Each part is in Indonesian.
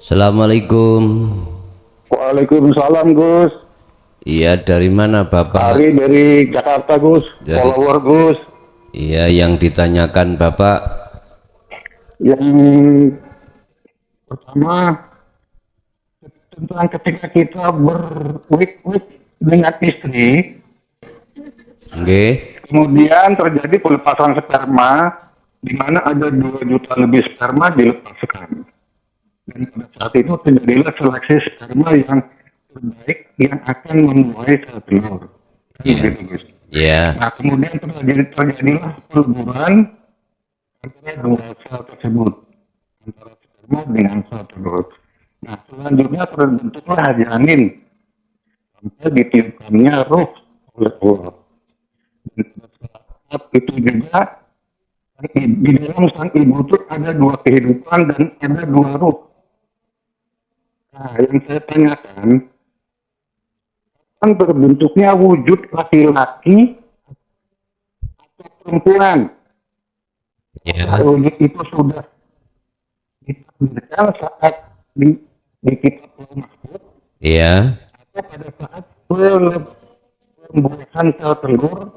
Assalamualaikum. Waalaikumsalam Gus. Iya, dari mana Bapak? Ari dari Jakarta Gus. Follower Gus. Iya, yang ditanyakan Bapak. Yang pertama tentang ketika kita berwik-wik dengan istri, Nggih. kemudian terjadi pelepasan sperma, di mana ada 2 juta lebih sperma dilepaskan. Dan pada saat itu terjadilah seleksi sperma yang terbaik yang akan membuahi sel telur. Iya. Gitu, Gus. Iya. Nah, kemudian terjadilah peleburan antara 2 sel tersebut, antara sperma dengan sel telur. Nah, selanjutnya terbentuklah janin sampai ditiupkannya ruh oleh Allah. Dan pada saat itu juga di dalam sang ibu itu ada 2 kehidupan dan ada 2 ruh. Nah, yang saya tanyakan, kan terbentuknya wujud laki-laki atau perempuan? Iya. Wujud itu sudah ditakdirkan saat di kitab Al-Mahfuz, Iya. atau pada saat pembuahan sel telur,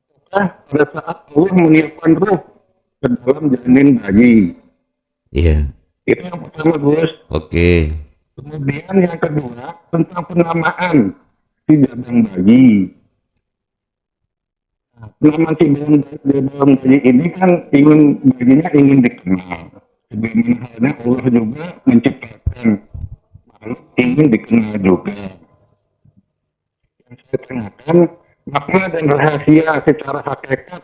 ataukah pada saat Allah meniupkan ruh ke dalam janin bayi? Iya. Itu yang pertama, Gus. Oke. Kemudian yang kedua tentang penamaan si jabang bayi. Nah, penamaan si jabang bayi ini kan bayinya ingin dikenal. Sebagaimana halnya Allah juga menciptakan makhluk ingin dikenal juga. Yang saya tanyakan, makna dan rahasia secara hakikat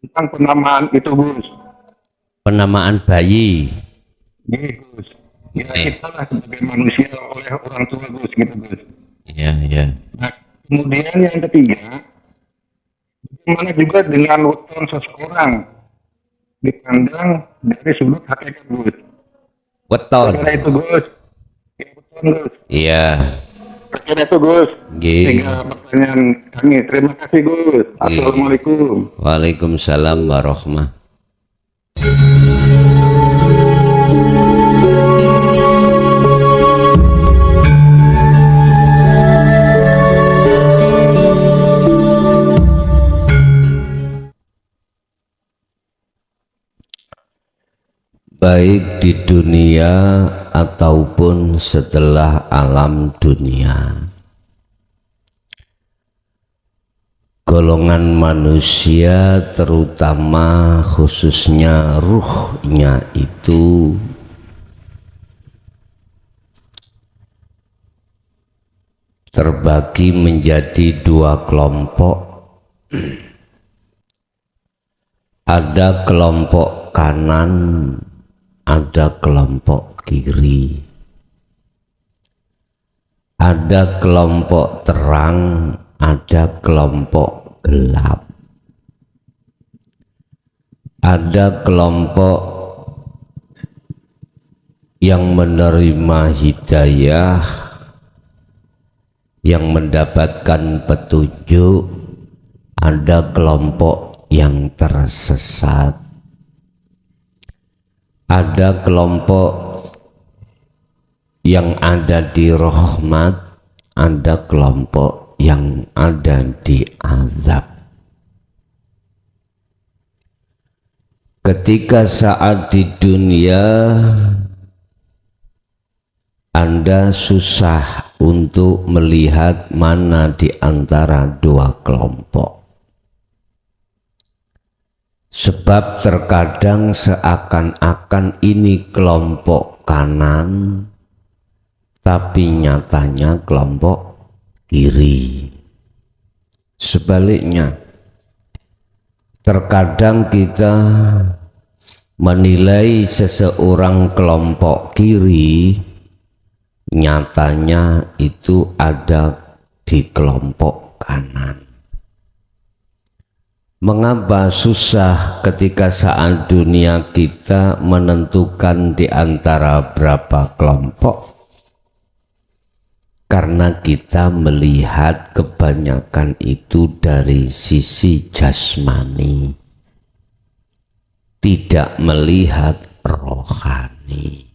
tentang penamaan itu, Gus. Penamaan bayi. Gini, Gus. Ya, kita lah sebagai manusia oleh orang tua, Gus, gitu, Gus. Iya, iya. Nah, kemudian yang ketiga, bagaimana juga dengan weton seseorang dipandang dari sudut hakikat, Gus. Weton. Karena itu, Gus. Ya, weton, Gus. Iya. Karena itu, Gus. Nggih. Tiga pertanyaan kami. Terima kasih, Gus. Assalamualaikum. Waalaikumsalam warahmatullahi. Baik di dunia ataupun setelah alam dunia, golongan manusia terutama khususnya ruhnya itu terbagi menjadi 2 kelompok. Ada kelompok kanan, ada kelompok kiri. Ada kelompok terang, ada kelompok gelap. Ada kelompok yang menerima hidayah, yang mendapatkan petunjuk. Ada kelompok yang tersesat. Ada kelompok yang ada di rahmat, ada kelompok yang ada di azab. Ketika saat di dunia Anda susah untuk melihat mana di antara 2 kelompok. Sebab terkadang seakan-akan ini kelompok kanan, tapi nyatanya kelompok kiri. Sebaliknya, terkadang kita menilai seseorang kelompok kiri, nyatanya itu ada di kelompok kanan. Mengapa susah ketika saat dunia kita menentukan di antara berapa kelompok? Karena kita melihat kebanyakan itu dari sisi jasmani, tidak melihat rohani.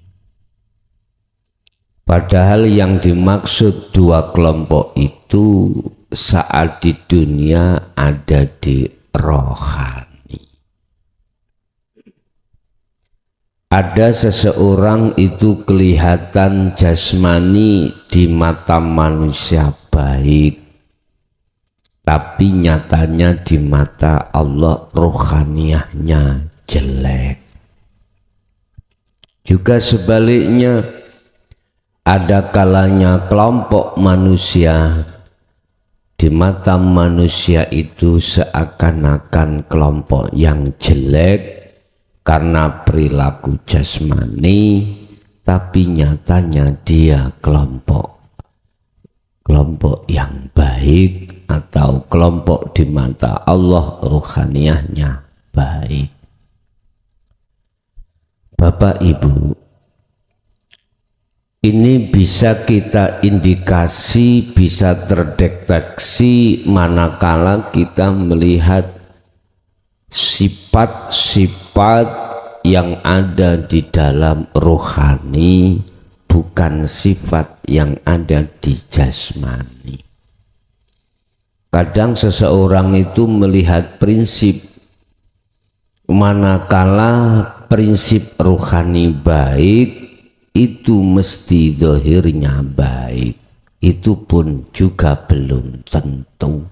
Padahal yang dimaksud dua kelompok itu saat di dunia ada di rohani. Ada seseorang itu kelihatan jasmani di mata manusia baik, tapi nyatanya di mata Allah rohaniahnya jelek. Juga sebaliknya, ada kalanya kelompok manusia di mata manusia itu seakan-akan kelompok yang jelek karena perilaku jasmani, tapi nyatanya dia kelompok yang baik atau kelompok di mata Allah ruhaniahnya baik. Bapak Ibu, ini bisa kita indikasi, bisa terdeteksi manakala kita melihat sifat-sifat yang ada di dalam rohani, bukan sifat yang ada di jasmani. Kadang seseorang itu melihat prinsip, manakala prinsip rohani baik itu mesti zahirnya baik, itu pun juga belum tentu.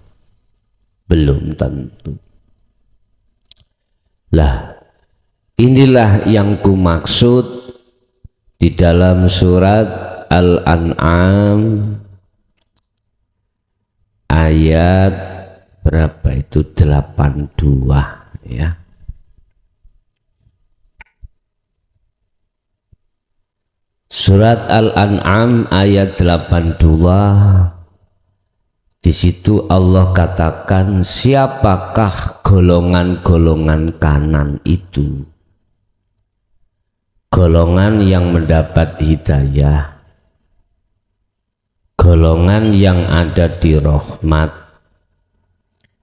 Lah, inilah yang ku maksud di dalam surat Al-An'am ayat berapa itu, 82 ya. Surat Al-An'am ayat 82. Di situ Allah katakan, siapakah golongan-golongan kanan itu? Golongan yang mendapat hidayah, golongan yang ada di rahmat,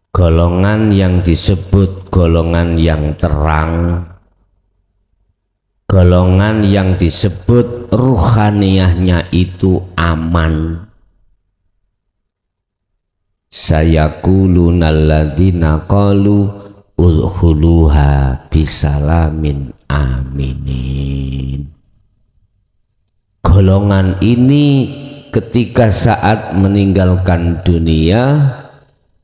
golongan yang disebut golongan yang terang, golongan yang disebut ruhaniahnya itu aman. Sayaquluna alladzina qalu udkhuluha bisalamin aminin. Golongan ini ketika saat meninggalkan dunia,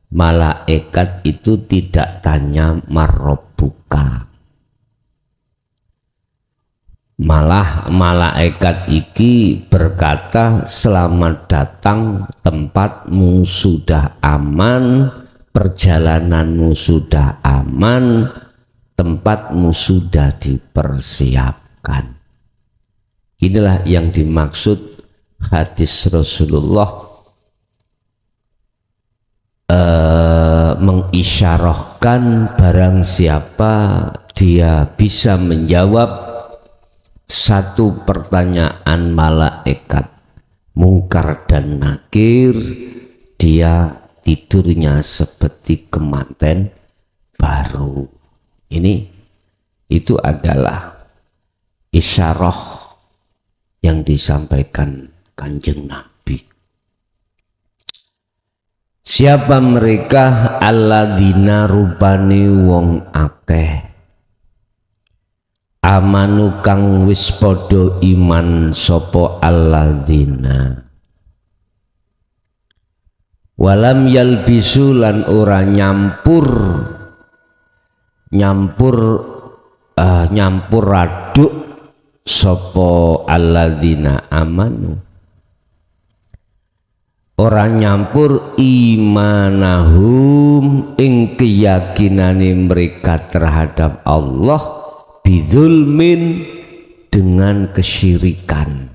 malaikat itu tidak tanya marabbuka. Malah malaikat iki berkata, selamat datang, tempatmu sudah aman, perjalananmu sudah aman, tempatmu sudah dipersiapkan. Inilah yang dimaksud hadis Rasulullah mengisyarahkan barang siapa dia bisa menjawab satu pertanyaan malaikat Mungkar dan Nakir, dia tidurnya seperti kematian baru. Itu adalah isyarah yang disampaikan Kanjeng Nabi. Siapa mereka? Alladzina rupani wong akeh amanu kang wis padha iman sapa alladzina walam yalbisu lan ora nyampur aduk sapa alladzina amanu, ora nyampur imanahum ing keyakinane mereka terhadap Allah bidzulmin dengan kesyirikan.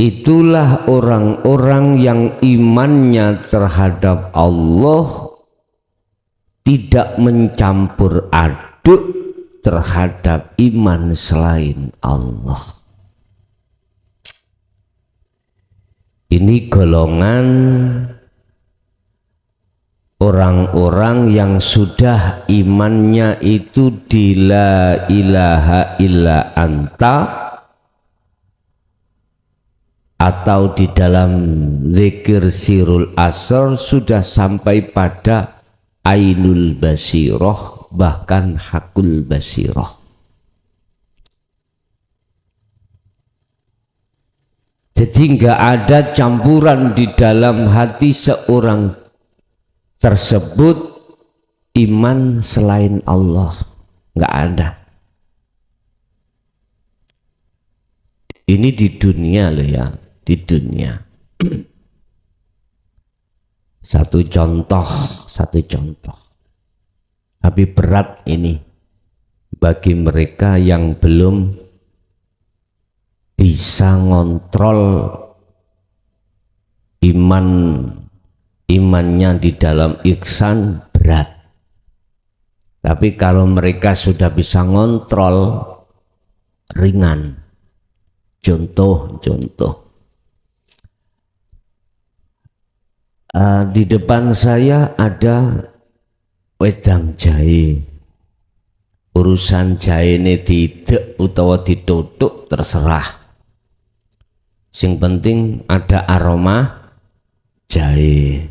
Itulah orang-orang yang imannya terhadap Allah tidak mencampur aduk terhadap iman selain Allah. Ini golongan orang-orang yang sudah imannya itu di la ilaha illa anta, atau di dalam zikir sirul asr sudah sampai pada ainul basiroh, bahkan hakul basiroh. Jadi nggak ada campuran di dalam hati seorang tersebut iman selain Allah, nggak ada. Ini di dunia loh ya, di dunia. Satu contoh. Tapi berat ini bagi mereka yang belum bisa ngontrol imannya di dalam ihsan, berat. Tapi kalau mereka sudah bisa ngontrol, ringan. Contoh di depan saya ada wedang jahe. Urusan jahe ini tidak utawa ditutuk terserah. Sing penting ada aroma jahe.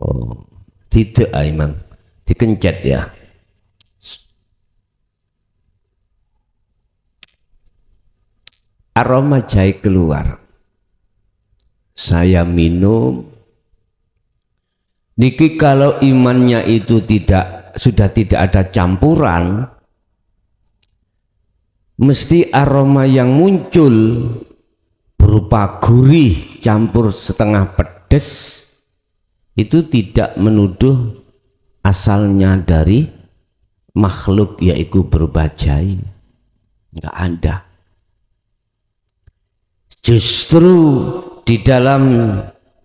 Oh, tidak emang dikencet ya. Aroma jahe keluar. Saya minum. Niki kalau imannya itu sudah tidak ada campuran, mesti aroma yang muncul berupa gurih campur setengah pedes, itu tidak menuduh asalnya dari makhluk, yaitu berupa jahe. Enggak ada. Justru di dalam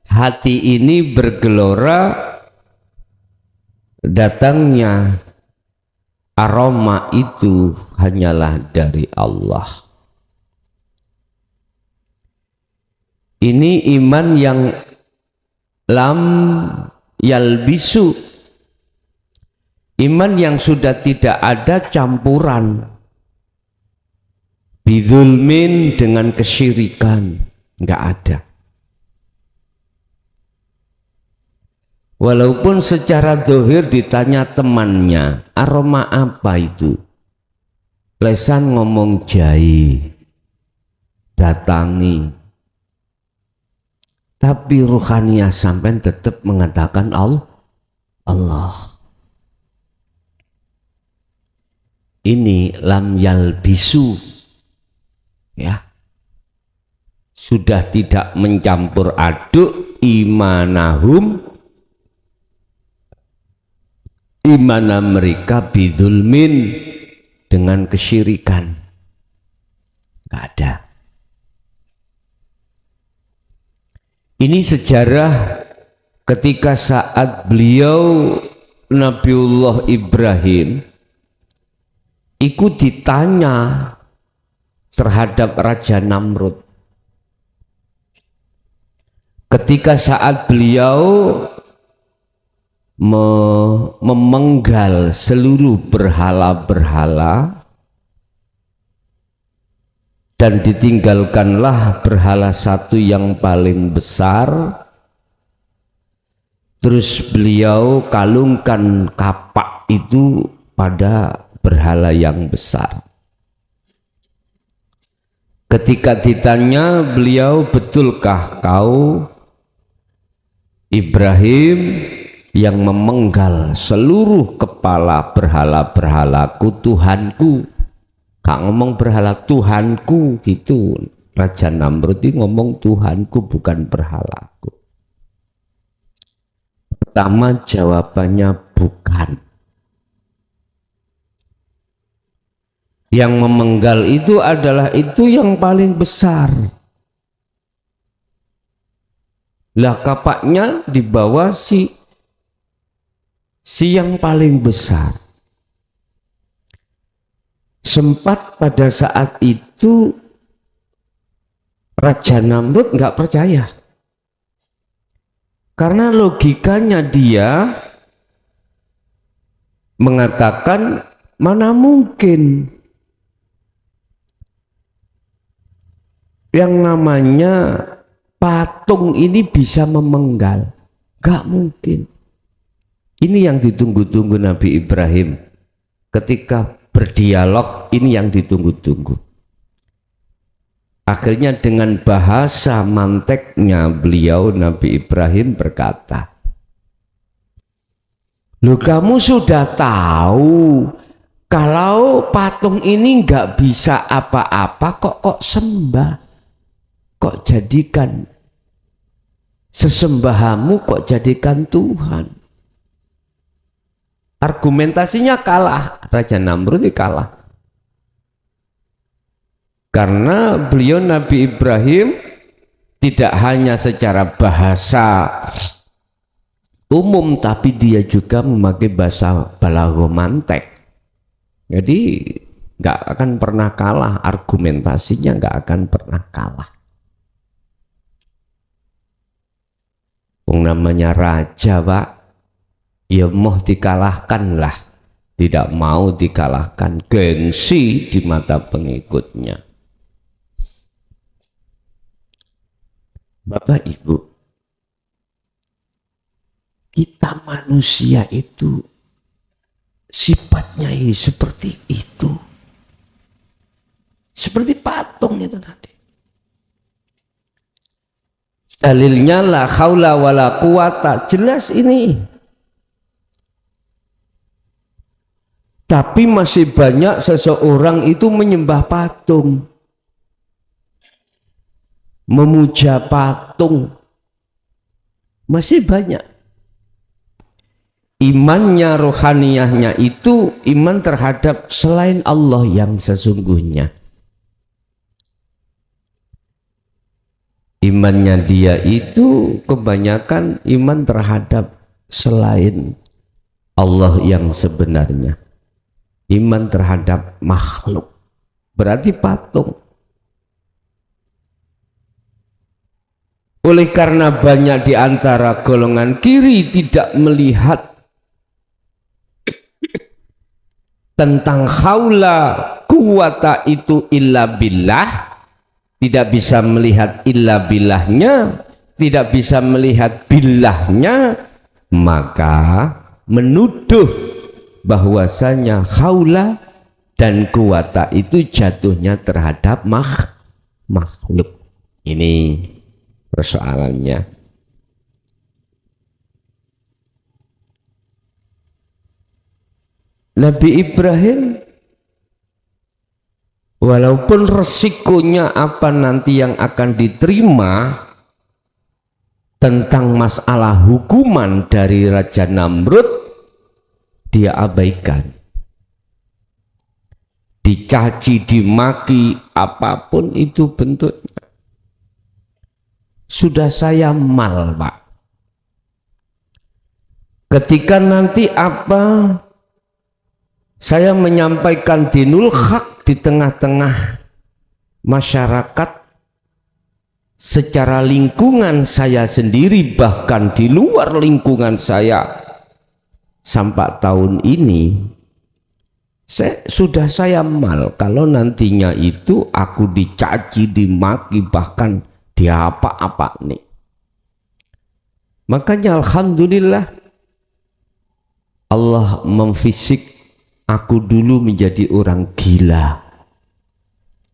hati ini bergelora datangnya aroma itu hanyalah dari Allah. Ini iman yang lam yalbisu, iman yang sudah tidak ada campuran bidzulmin, dengan kesyirikan, enggak ada. Walaupun secara dohir ditanya temannya, aroma apa itu? Lesan ngomong jahe, datangi. Tapi ruhaniyah sampai tetap mengatakan Allah. Ini lam yalbisu, ya. Sudah tidak mencampur aduk imana mereka bidzulmin, dengan kesyirikan. Nggak ada. Ini sejarah ketika saat beliau Nabiullah Ibrahim ikut ditanya terhadap Raja Namrud. Ketika saat beliau memenggal seluruh berhala-berhala dan ditinggalkanlah berhala satu yang paling besar, terus beliau kalungkan kapak itu pada berhala yang besar. Ketika ditanya beliau, betulkah kau Ibrahim yang memenggal seluruh kepala berhala-berhalaku, Tuhanku? Gak ngomong berhala, Tuhanku gitu. Raja Namrud ini ngomong Tuhanku, bukan berhalaku. Pertama jawabannya bukan. Yang memenggal itu adalah itu yang paling besar. Lah kapaknya di bawah si yang paling besar. Sempat pada saat itu Raja Namrud nggak percaya. Karena logikanya dia mengatakan mana mungkin yang namanya patung ini bisa memenggal. Gak mungkin. Ini yang ditunggu-tunggu Nabi Ibrahim. Ketika berdialog, ini yang ditunggu-tunggu. Akhirnya dengan bahasa manteknya beliau, Nabi Ibrahim berkata, "Loh, kamu sudah tahu kalau patung ini nggak bisa apa-apa, kok sembah? Kok jadikan sesembahamu, kok jadikan Tuhan?" Argumentasinya kalah, Raja Namrud kalah. Karena beliau Nabi Ibrahim tidak hanya secara bahasa umum, tapi dia juga memakai bahasa balagomantek. Jadi nggak akan pernah kalah, argumentasinya nggak akan pernah kalah. Namanya raja, Pak, ya mau dikalahkan lah, tidak mau dikalahkan, gengsi di mata pengikutnya. Bapak Ibu, kita manusia itu sifatnya seperti itu, seperti patung itu tadi. Dalilnya la haula wala quwata, jelas ini. Tapi masih banyak seseorang itu menyembah patung, memuja patung, masih banyak. Imannya, rohaniyahnya itu iman terhadap selain Allah yang sesungguhnya. Imannya dia itu kebanyakan iman terhadap selain Allah yang sebenarnya. Iman terhadap makhluk, berarti patung. Oleh karena banyak di antara golongan kiri tidak melihat tentang haula quwata itu illa billah, tidak bisa melihat illa billahnya, tidak bisa melihat billahnya, maka menuduh bahwasanya haula dan quwata itu jatuhnya terhadap makhluk. Ini persoalannya. Nabi Ibrahim, walaupun resikonya apa nanti yang akan diterima tentang masalah hukuman dari Raja Namrud, dia abaikan. Dicaci, dimaki, apapun itu bentuknya. Sudah saya mal, Pak. Ketika nanti saya menyampaikan dinul hak di tengah-tengah masyarakat, secara lingkungan saya sendiri, bahkan di luar lingkungan saya, sampai tahun ini sudah saya mal kalau nantinya itu aku dicaci, dimaki, bahkan diapa-apa nih. Makanya alhamdulillah Allah memfisik aku dulu menjadi orang gila.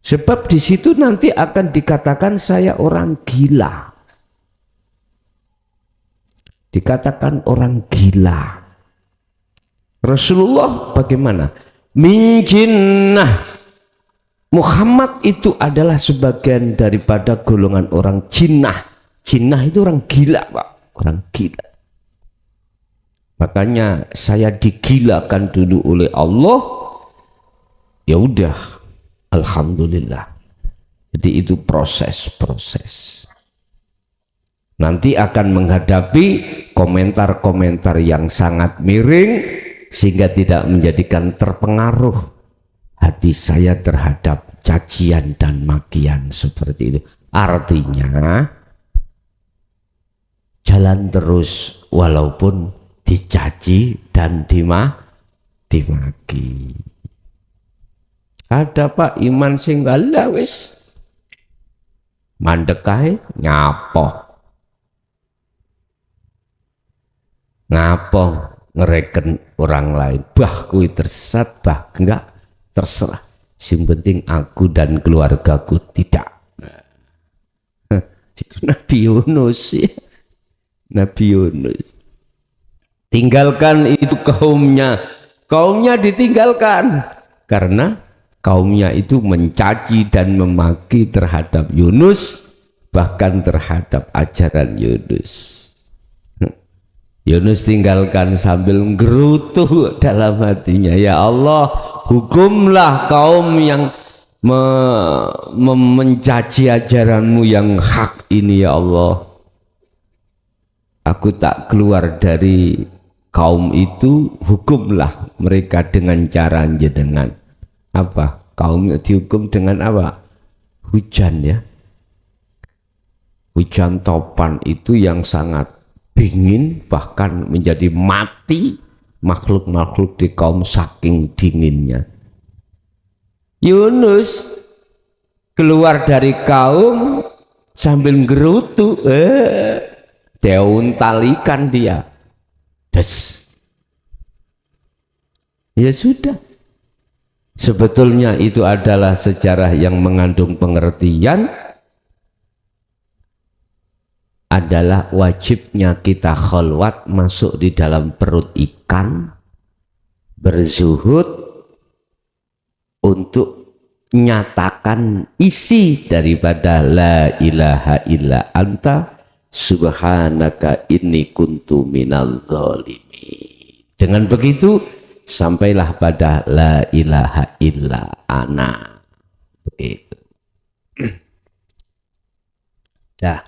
Sebab di situ nanti akan dikatakan saya orang gila. Dikatakan orang gila. Rasulullah bagaimana? Min jinnah. Muhammad itu adalah sebagian daripada golongan orang jinnah. Jinnah itu orang gila, Pak. Orang gila. Makanya saya digilakan dulu oleh Allah. Ya udah, alhamdulillah. Jadi itu proses-proses. Nanti akan menghadapi komentar-komentar yang sangat miring, sehingga tidak menjadikan terpengaruh hati saya terhadap cacian dan makian seperti itu. Artinya jalan terus walaupun dicaci dan dimaki. Ada Pak iman sing ala wis mandek kae ngapo ngereken orang lain, bah kui tersesat, bah enggak, terserah, yang penting aku dan keluargaku tidak. Itu Nabi Yunus ya. Nabi Yunus tinggalkan itu kaumnya ditinggalkan karena kaumnya itu mencaci dan memaki terhadap Yunus, bahkan terhadap ajaran Yunus. Yunus tinggalkan sambil gerutu dalam hatinya, ya Allah, hukumlah kaum yang mencaci ajaranmu yang hak ini ya Allah. Aku tak keluar dari kaum itu, hukumlah mereka dengan cara jenengan. Apa? Kaumnya dihukum dengan apa? Hujan ya. Hujan topan itu yang sangat dingin, bahkan menjadi mati makhluk-makhluk di kaum saking dinginnya. Yunus keluar dari kaum sambil gerutu, talikan dia. Ya sudah. Sebetulnya itu adalah sejarah yang mengandung pengertian, adalah wajibnya kita khalwat masuk di dalam perut ikan, berzuhud untuk nyatakan isi daripada la ilaha illa anta subhanaka inni kuntu minal zalimin. Dengan begitu sampailah pada la ilaha illa ana. Begitu. Dah.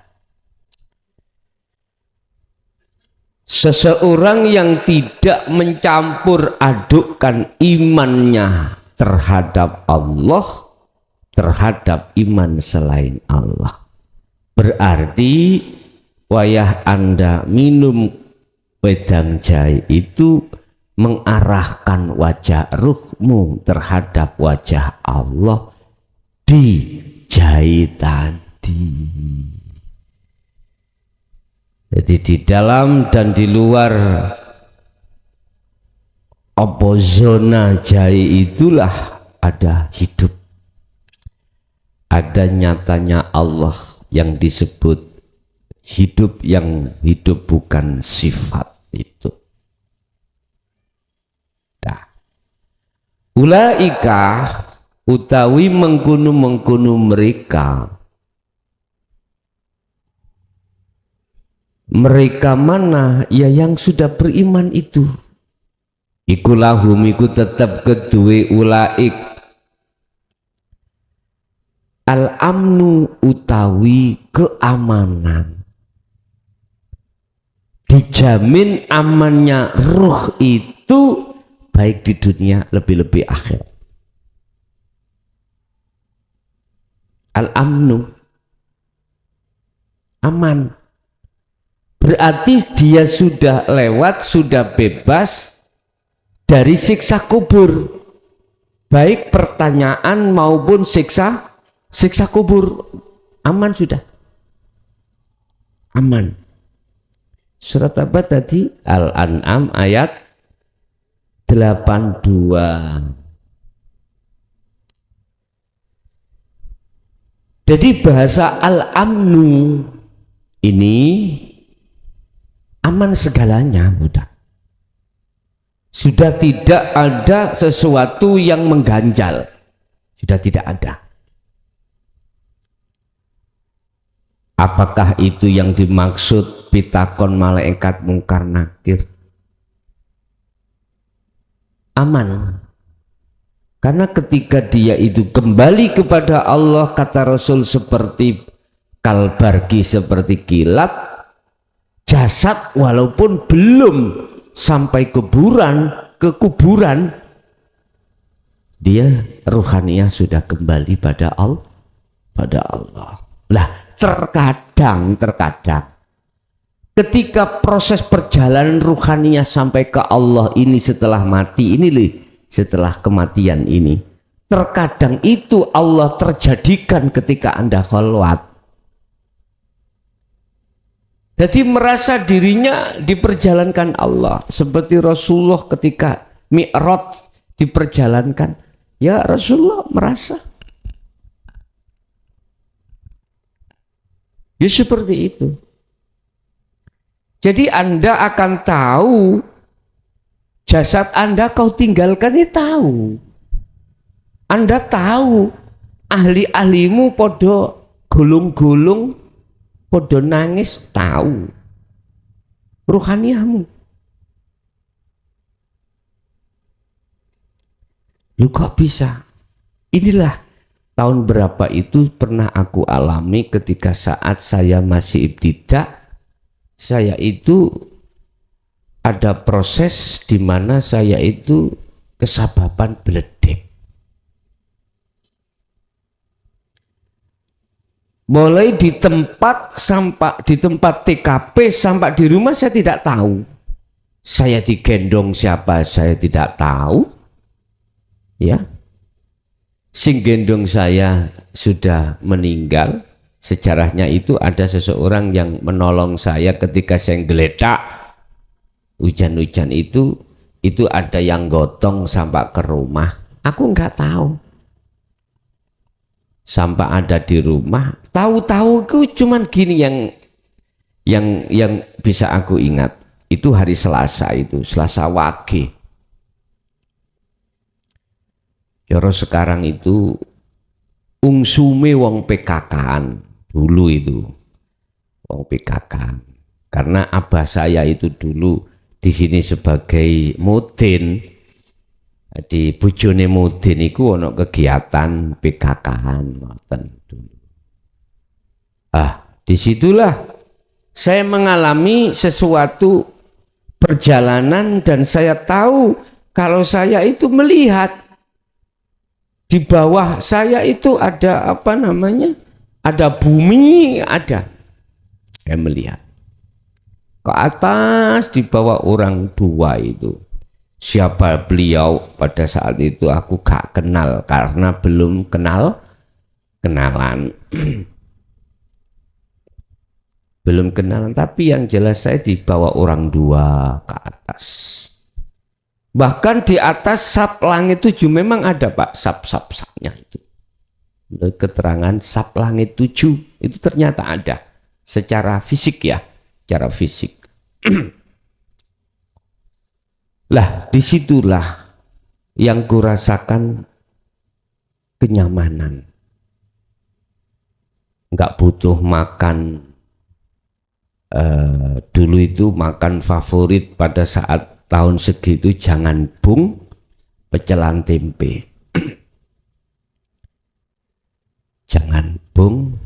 Seseorang yang tidak mencampur adukkan imannya terhadap Allah, terhadap iman selain Allah, berarti wayah Anda minum wedang jahe itu mengarahkan wajah ruhmu terhadap wajah Allah di jahe tadi. Jadi di dalam dan di luar zona jahe itulah ada hidup, ada nyatanya Allah yang disebut hidup, yang hidup bukan sifat itu. Nah, ulaika utawi mengkunu mereka mana ya yang sudah beriman itu, ikulahum iku tetap kedue ulaik al amnu utawi keamanan, dijamin amannya ruh itu baik di dunia lebih-lebih akhirat. Al amnu aman, berarti dia sudah lewat, sudah bebas dari siksa kubur, baik pertanyaan maupun siksa kubur, aman sudah, aman. Surat apa tadi? Al-An'am ayat 82. Jadi bahasa al-amnu ini aman segalanya, mudah. Sudah tidak ada sesuatu yang mengganjal, sudah tidak ada. Apakah itu yang dimaksud pitakon malaikat mungkar nakir? Aman. Karena ketika dia itu kembali kepada Allah, kata Rasul, seperti kalbargi, seperti kilat, jasad walaupun belum sampai ke kuburan, dia ruhaniah sudah kembali pada Allah. Lah terkadang ketika proses perjalanan ruhaniah sampai ke Allah ini setelah mati ini, setelah kematian ini, terkadang itu Allah terjadikan ketika Anda khalwat. Jadi merasa dirinya diperjalankan Allah, seperti Rasulullah ketika Mi'raj diperjalankan, ya Rasulullah merasa ya seperti itu. Jadi Anda akan tahu jasad Anda kau tinggalkan, ini tahu. Anda tahu ahli-ahlimu podo gulung-gulung, podo nangis, tahu. Ruhaniahmu. Lu kok bisa? Inilah tahun berapa itu pernah aku alami ketika saat saya masih ibtidak. Saya itu ada proses di mana saya itu kesababan beledek. Mulai di tempat TKP sampai di rumah saya tidak tahu. Saya digendong siapa saya tidak tahu. Ya. Sing gendong saya sudah meninggal. Sejarahnya itu ada seseorang yang menolong saya ketika saya geletak hujan-hujan itu ada yang gotong sampai ke rumah. Aku nggak tahu. Sampai ada di rumah, tahu-tahu aku cuman gini yang bisa aku ingat. Itu hari Selasa itu, Selasa Wage. Joro sekarang itu ungsume wong PKK-an. Dulu itu wong PKK, karena abah saya itu dulu di sini sebagai mudin, di bojone mudin itu ono kegiatan PKK-an dulu. Disitulah saya mengalami sesuatu perjalanan dan saya tahu kalau saya itu melihat di bawah saya itu ada apa namanya? Ada bumi, ada. Saya melihat ke atas di bawah orang dua itu. Siapa beliau pada saat itu aku gak kenal karena belum kenalan. Belum kenalan, tapi yang jelas saya di bawah orang dua ke atas. Bahkan di atas sap langit 7 memang ada Pak sap-sapnya itu. Keterangan sap langit 7 itu ternyata ada secara fisik ya, secara fisik. Lah disitulah yang kurasakan kenyamanan. Nggak butuh makan. Dulu itu makan favorit pada saat tahun segitu jangan bung, pecelan tempe. Jangan bung,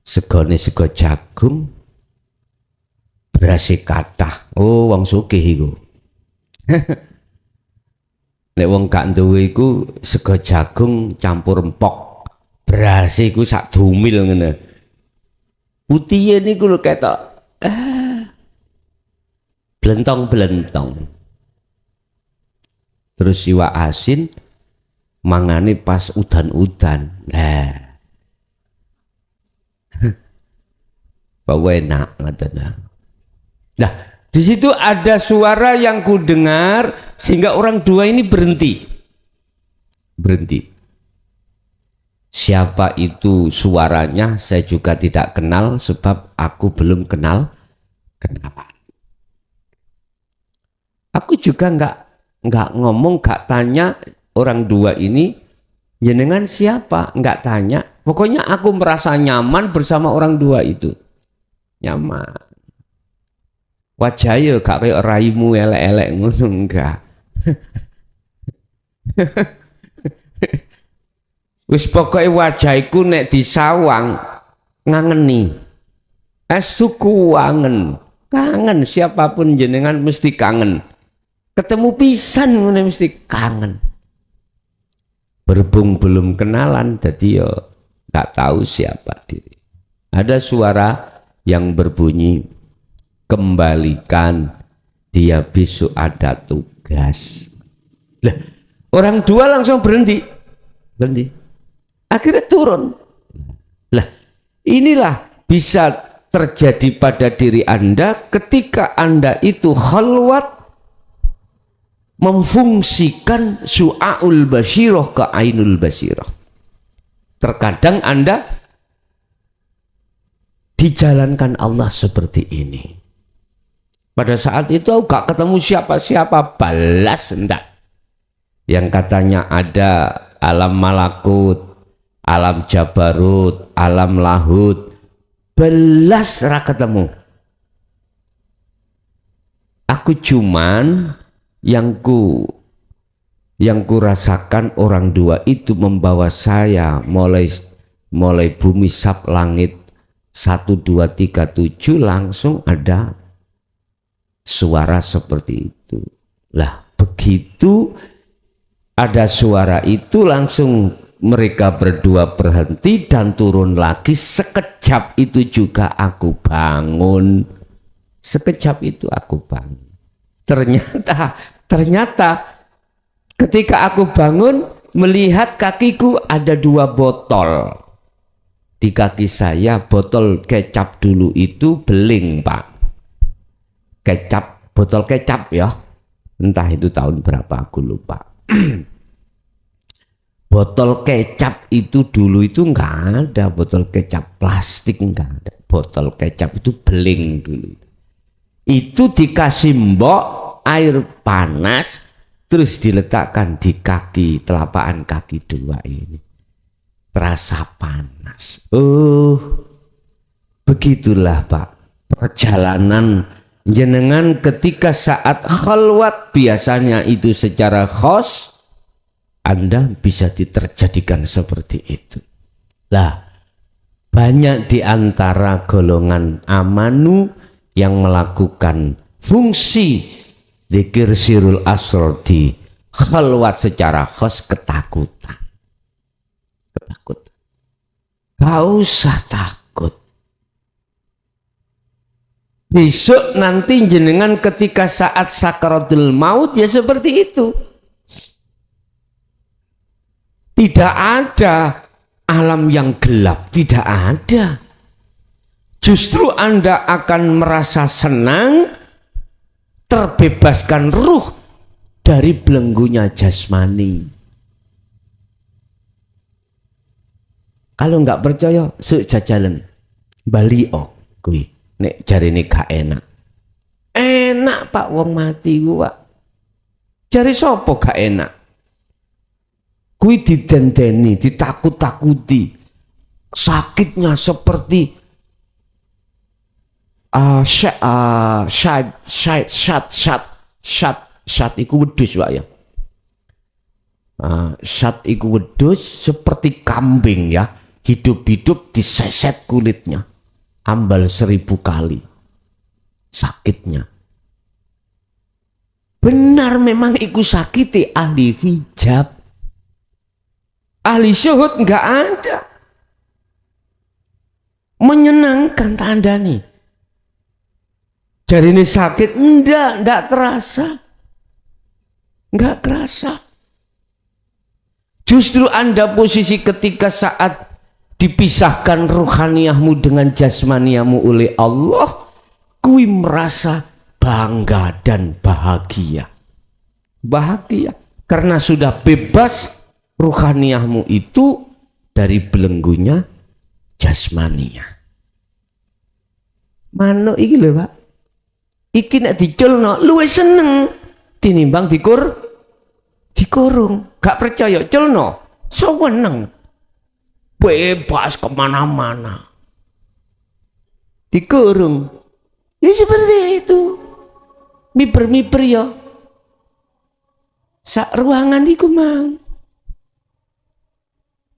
segone sego jagung, berasi kathah. Oh, wong sugih iku. Nek wong gak duwe iku sego jagung campur empok, berasi iku sak dumil ngene. Putihe niku lho ketok. Blentong-blentong. Terus iwak asin mangane pas udan-udan. Nah. Bahwa enak katanya. Nah, di situ ada suara yang ku dengar sehingga orang dua ini berhenti. Siapa itu suaranya saya juga tidak kenal sebab aku belum kenalan. Aku juga nggak ngomong, nggak tanya orang dua ini jenengan siapa, nggak tanya. Pokoknya aku merasa nyaman bersama orang dua itu. Nyaman. Wajahnya gak kayak raimu elek-elek ngono enggak. Wis pokoke wajahku nek disawang ngangeni. Estuku wangen. Kangen siapapun jenengan mesti kangen. Ketemu pisan ngene mesti kangen. Berhubung belum kenalan jadi yo gak tahu siapa diri. Ada suara yang berbunyi, kembalikan, dia besok ada tugas. Lah, orang dua langsung berhenti. Akhirnya turun. Lah, inilah bisa terjadi pada diri Anda ketika Anda itu khalwat memfungsikan su'aul basirah ke ainul basirah. Terkadang Anda dijalankan Allah seperti ini. Pada saat itu gak ketemu siapa-siapa, balas enggak. Yang katanya ada alam malakut, alam jabarut, alam lahut, belas ra ketemu. Aku cuman yang ku rasakan orang dua itu membawa saya mulai bumi sab langit 1, 2, 3, 7 langsung ada suara seperti itu. Lah begitu ada suara itu langsung mereka berdua berhenti dan turun lagi. Sekejap itu juga aku bangun. Sekejap itu aku bangun. Ternyata ketika aku bangun melihat kakiku ada 2 botol. Di kaki saya botol kecap dulu itu beling, Pak. Kecap, botol kecap ya. Entah itu tahun berapa aku lupa. Botol kecap itu dulu itu enggak ada, botol kecap plastik enggak ada. Botol kecap itu beling dulu. Itu dikasih mbok air panas terus diletakkan di kaki, telapak kaki 2 ini. Terasa panas. Begitulah Pak perjalanan jenengan ketika saat khalwat, biasanya itu secara khos Anda bisa diterjadikan seperti itu. Lah, banyak di antara golongan amanu yang melakukan fungsi dzikir sirul asrar di khalwat secara khos ketakutan. Gak usah takut. Besok nanti jenengan ketika saat sakaratul maut ya seperti itu. Tidak ada alam yang gelap, tidak ada. Justru Anda akan merasa senang, terbebaskan ruh dari belenggunya jasmani. Kalau nggak percaya, jajalan Bali kui nek jarine gak enak. Enak Pak, wong mati gua. Jari sopo gak enak? Kui didenteni, ditakut-takuti. Sakitnya seperti syat iku wedhus Pak ya. Syat iku wedhus seperti kambing ya. Hidup-hidup diseset kulitnya. Ambal 1000 kali. Sakitnya. Benar memang iku sakiti ahli hijab. Ahli syuhud enggak ada. Menyenangkan tanda nih. Jari ini sakit, enggak terasa. Enggak terasa. Justru Anda posisi ketika saat dipisahkan ruhaniyahmu dengan jasmaniyamu oleh Allah, kui merasa bangga dan bahagia. Bahagia karena sudah bebas ruhaniyahmu itu dari belenggunya jasmania. Manuk iki lho Pak. Iki nek diculno luwih seneng tinimbang dikurung. Gak percaya culno, seneng. Bebas kemana-mana. Dikurung. Ya seperti itu. Miber-miber ya. Sak ruangan iku mang.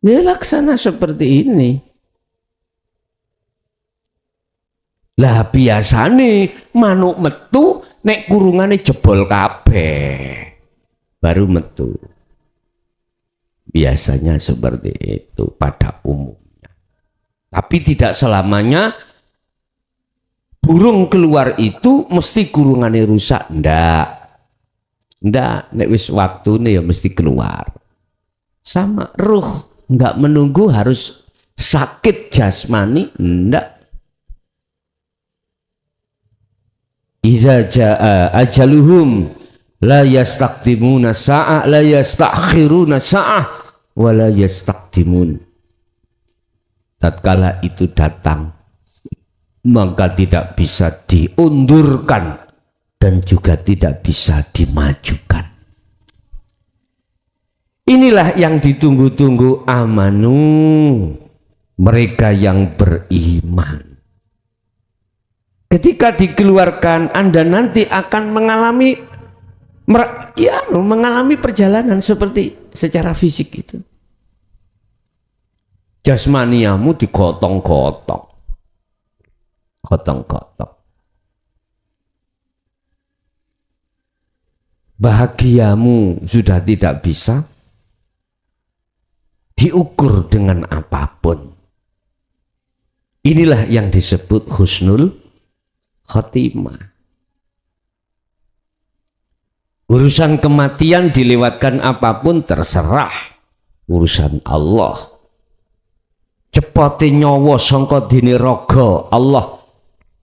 Ya laksana seperti ini. Lah biasane manuk metu nek kurungane jebol kabeh. Baru metu. Biasanya seperti itu pada umumnya. Tapi tidak selamanya burung keluar itu mesti kurungannya rusak. Ndak, nek wis waktune ya mesti keluar. Sama ruh, nggak menunggu harus sakit jasmani, ndak. Iza jaa ajaluhum la yastaqdimuna sa'ah la yastakhiruna sa'ah wa la yastaqdimun. Tatkala itu datang, maka tidak bisa diundurkan dan juga tidak bisa dimajukan. Inilah yang ditunggu-tunggu amanu, mereka yang beriman. Ketika dikeluarkan, Anda nanti akan mengalami perjalanan seperti secara fisik itu. Jasmaniamu digotong-gotong. Gotong-gotong. Bahagiamu sudah tidak bisa diukur dengan apapun. Inilah yang disebut husnul khotimah. Urusan kematian dilewatkan apapun terserah, urusan Allah. Cepote nyawa sangka dene raga, Allah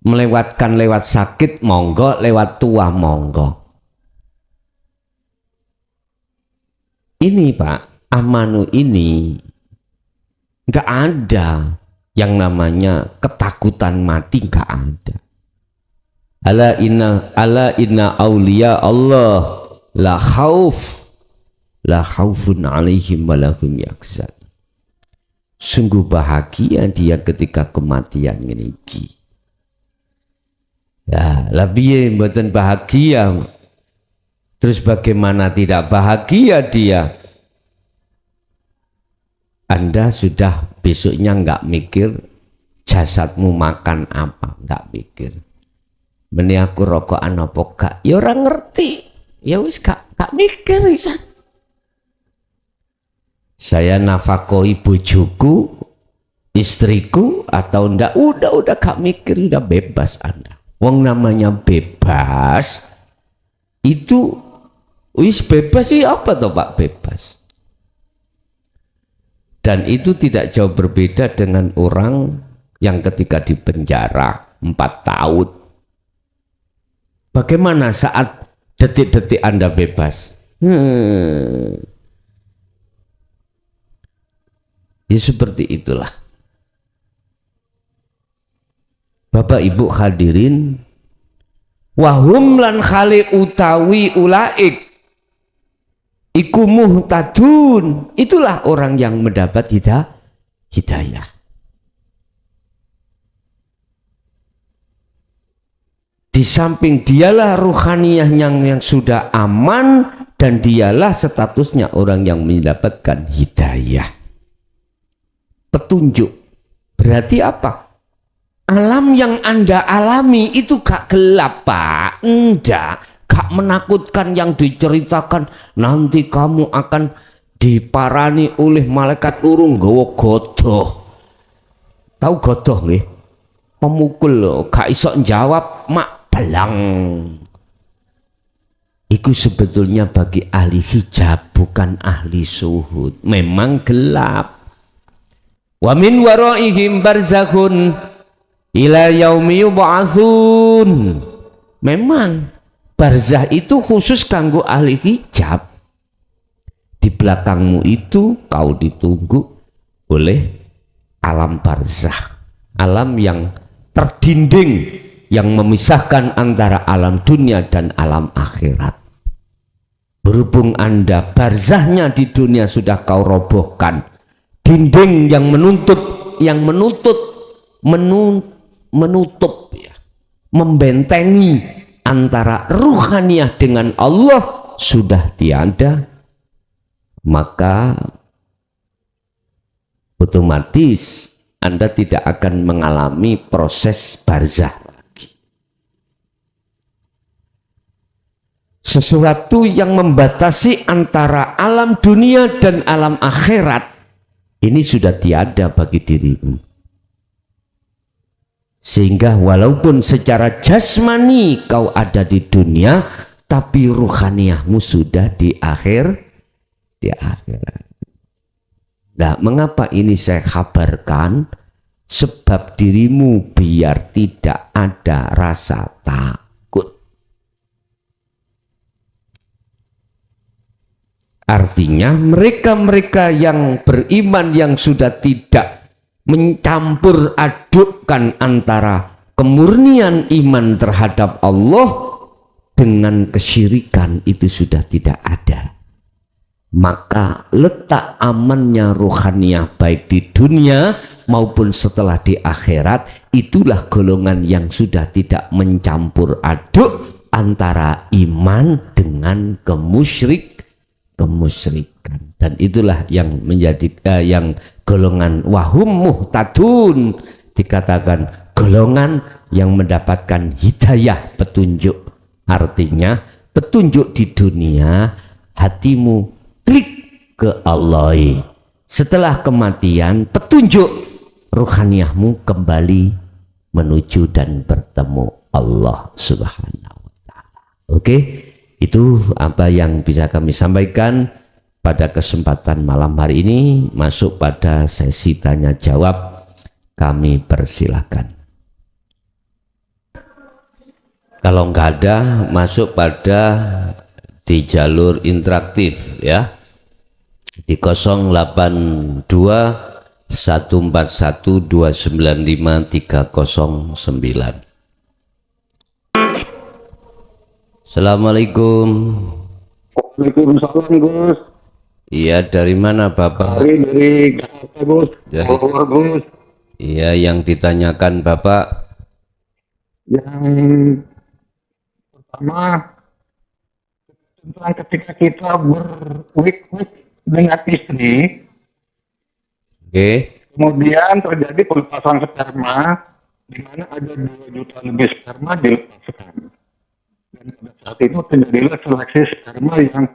melewatkan lewat sakit monggo, lewat tua monggo. Ini Pak, amanu ini nggak ada yang namanya ketakutan mati, nggak ada. Ala inna auliya Allah la khaufun alaihim wa lahum yahzanun. Sungguh bahagia dia ketika kematian ini. Ya, lebih mboten bahagia. Terus bagaimana tidak bahagia dia? Anda sudah besoknya nggak mikir jasadmu makan apa, nggak mikir. Meni aku rokokan apa gak? Ya orang ngerti. Ya wis gak mikir isan. Saya nafakoi bojoku, istriku atau ndak, udah gak mikir, udah bebas Anda. Wong namanya bebas itu wis bebas sih apa toh Pak, bebas. Dan itu tidak jauh berbeda dengan orang yang ketika di penjara 4 tahun. Bagaimana saat detik-detik Anda bebas? Ya seperti itulah. Bapak Ibu hadirin, wahum lan khali utawi ulaik iku muhtadun, itulah orang yang mendapat hidayah. Di samping dialah ruhaniyah yang sudah aman, dan dialah statusnya orang yang mendapatkan hidayah, petunjuk. Berarti apa? Alam yang Anda alami itu gak gelap Pak, enggak, gak menakutkan yang diceritakan nanti kamu akan diparani oleh malaikat urung nggawa godoh. Tahu godoh nggih? Pemukul loh, gak iso jawab mak belang. Itu sebetulnya bagi ahli hijab, bukan ahli suhud. Memang gelap. Wa min waraihim barzakhun ila yaumi yub'atsun. Memang barzah itu khusus kanggo ahli hijab. Di belakangmu itu kau ditunggu oleh alam barzah, alam yang terdinding, yang memisahkan antara alam dunia dan alam akhirat. Berhubung Anda barzahnya di dunia sudah kau robohkan, dinding yang menutup ya, membentengi antara ruhaniyah dengan Allah sudah tiada, maka otomatis Anda tidak akan mengalami proses barzah lagi. Sesuatu yang membatasi antara alam dunia dan alam akhirat ini sudah tiada bagi dirimu. Sehingga walaupun secara jasmani kau ada di dunia, tapi ruhaniyahmu sudah di akhirat. Nah, mengapa ini saya kabarkan? Sebab dirimu biar tidak ada rasa takut. Artinya mereka-mereka yang beriman yang sudah tidak mencampur adukkan antara kemurnian iman terhadap Allah dengan kesyirikan, itu sudah tidak ada. Maka letak amannya rohaniyah baik di dunia maupun setelah di akhirat, itulah golongan yang sudah tidak mencampur aduk antara iman dengan kemusyrikan. Dan itulah yang menjadi yang golongan wahum muhtadun, dikatakan golongan yang mendapatkan hidayah, petunjuk. Artinya petunjuk di dunia, hatimu klik ke Allah. Setelah kematian, petunjuk ruhaniyahmu kembali menuju dan bertemu Allah Subhanahu wa Ta'ala. Oke, itu apa yang bisa kami sampaikan pada kesempatan malam hari ini. Masuk pada sesi tanya jawab, kami persilahkan. Kalau nggak ada, masuk pada di jalur interaktif ya, di 082 141 295 309. Assalamualaikum. Waalaikumsalam, Gus. Iya, dari mana Bapak? Dari Jakarta, Gus. Gus. Iya, yang ditanyakan Bapak? Yang pertama, tentang ketika kita berwik-wik dengan istri, kemudian terjadi pelepasan sperma, di mana ada 2 juta lebih sperma dilepaskan. Dan pada saat itu terjadilah seleksi sperma yang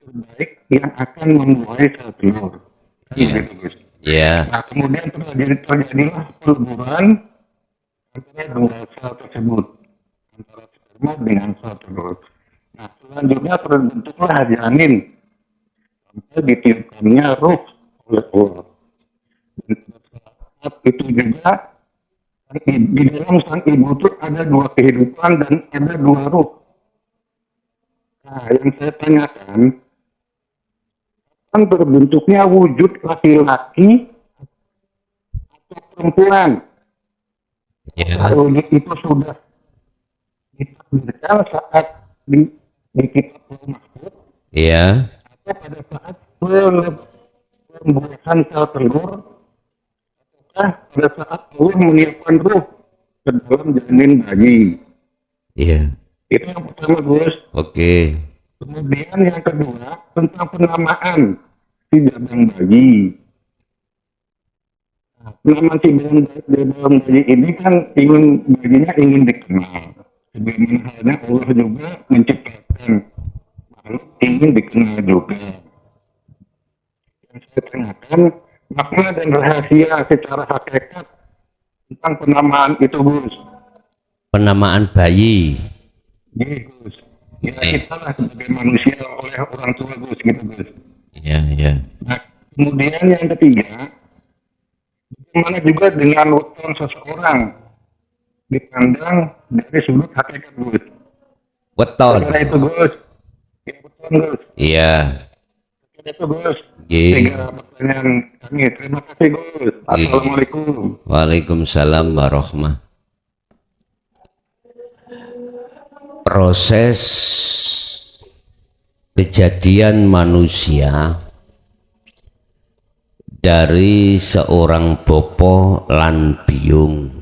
terbaik yang akan membuahi sel telur. Nah, kemudian terjadilah peleburan antara 2 sel tersebut, antara sperma dengan sel telur. Nah, selanjutnya terbentuklah janin sampai ditiupkannya ruh oleh Allah. Dan saat itu juga di dalam sang ibu itu ada 2 kehidupan dan ada 2 ruh. Nah, yang saya tanyakan, kan terbentuknya wujud laki-laki atau perempuan? Wujud itu sudah ditakdirkan saat di kitab Mahfuz, atau pada saat pembuahan sel telur, ataukah pada saat Allah meniupkan ruh ke dalam janin bayi? Itu yang pertama, Gus. Kemudian yang kedua, tentang penamaan si jabang bayi. Nah, penamaan si jabang bayi ini kan bayinya ingin dikenal. Sebagaimana halnya Allah juga menciptakan makhluk ingin dikenal juga. Yang saya tanyakan, makna dan rahasia secara hakikat tentang penamaan itu, Gus. Penamaan bayi. Gus. Ya, kita lah sebagai manusia oleh orang tua, Gus, gitu, Gus. Nah, kemudian yang ketiga, bagaimana juga dengan weton seseorang dipandang dari sudut hakikat, Gus. Weton. Karena itu, Gus. Ya, weton, Gus. Karena itu, Gus. 3 pertanyaan kami. Terima kasih, Gus. Assalamualaikum. Waalaikumsalam warahmatullahi. Proses kejadian manusia dari seorang bopo lan biung.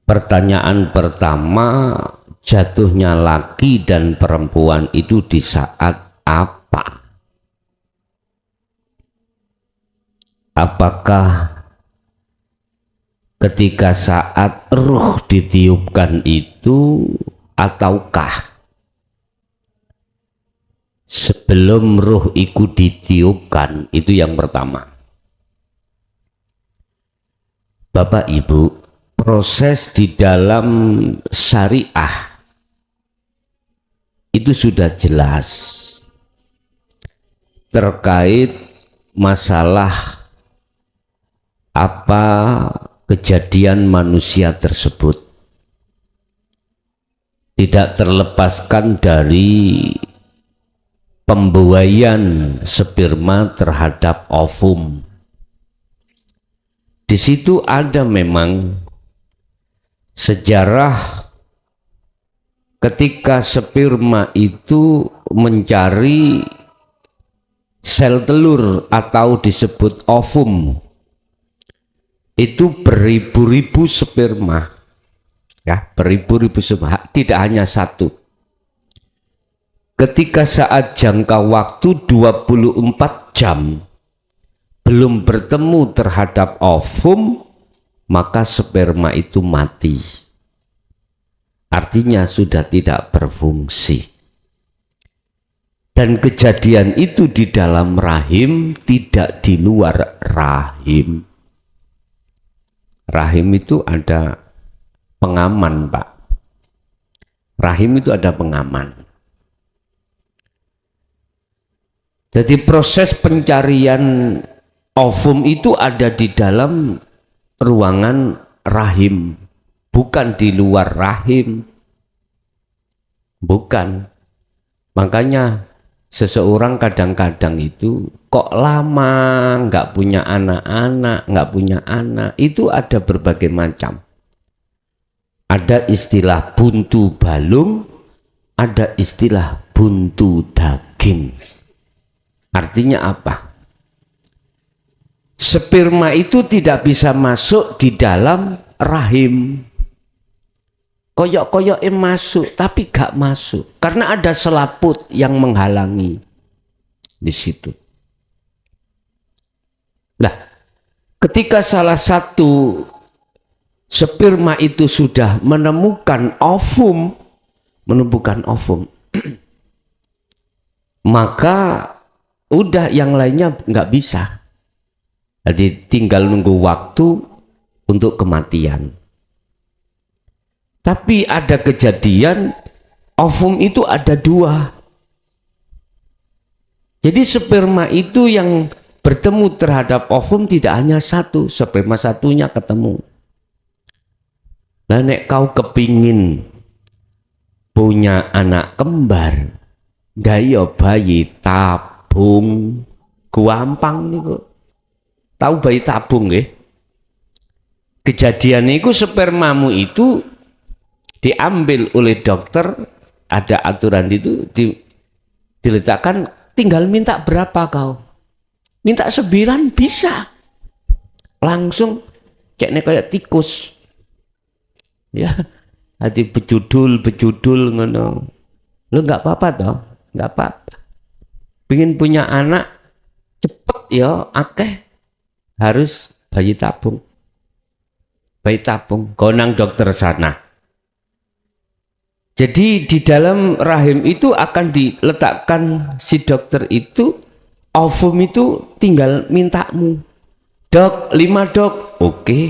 Pertanyaan pertama, jatuhnya laki dan perempuan itu di saat apa? Apakah ketika saat ruh ditiupkan itu, ataukah sebelum ruh itu ditiupkan? Itu yang pertama. Bapak Ibu, proses di dalam syariah itu sudah jelas terkait masalah apa kejadian manusia tersebut, tidak terlepaskan dari pembuaian sperma terhadap ovum. Di situ ada memang sejarah ketika sperma itu mencari sel telur atau disebut ovum, itu beribu-ribu sperma, ya, beribu-ribu sperma, tidak hanya satu. Ketika saat jangka waktu 24 jam belum bertemu terhadap ovum, maka sperma itu mati. Artinya sudah tidak berfungsi. Dan kejadian itu di dalam rahim, tidak di luar rahim. Rahim itu ada pengaman, Pak. Rahim itu ada pengaman. Jadi proses pencarian ovum itu ada di dalam ruangan rahim, bukan di luar rahim. Bukan. Makanya seseorang kadang-kadang itu kok lama nggak punya anak-anak, nggak punya anak, itu ada berbagai macam. Ada istilah buntu balung, ada istilah buntu daging. Artinya apa? Sperma itu tidak bisa masuk di dalam rahim. Koyok-koyok masuk, tapi gak masuk karena ada selaput yang menghalangi di situ. Nah, ketika salah satu sperma itu sudah menemukan ovum, maka udah yang lainnya nggak bisa. Jadi tinggal nunggu waktu untuk kematian. Tapi ada kejadian ovum itu ada dua. Jadi sperma itu yang bertemu terhadap ovum tidak hanya satu, sperma satunya ketemu. Nah, nek kau kepingin punya anak kembar, gaya bayi tabung, gampang niku. Tahu bayi tabung nggih? Kejadian itu spermamu itu diambil oleh dokter, ada aturan itu diletakkan, tinggal minta berapa kau, minta 9 bisa, langsung ceknya kayak tikus, ya, hati bejudul ngono, lu nggak apa-apa toh, nggak apa-apa, pingin punya anak cepet ya, akeh harus bayi tabung, konang dokter sana. Jadi di dalam rahim itu akan diletakkan si dokter itu, ovum itu tinggal mintamu. Dok, 5 dok. Oke,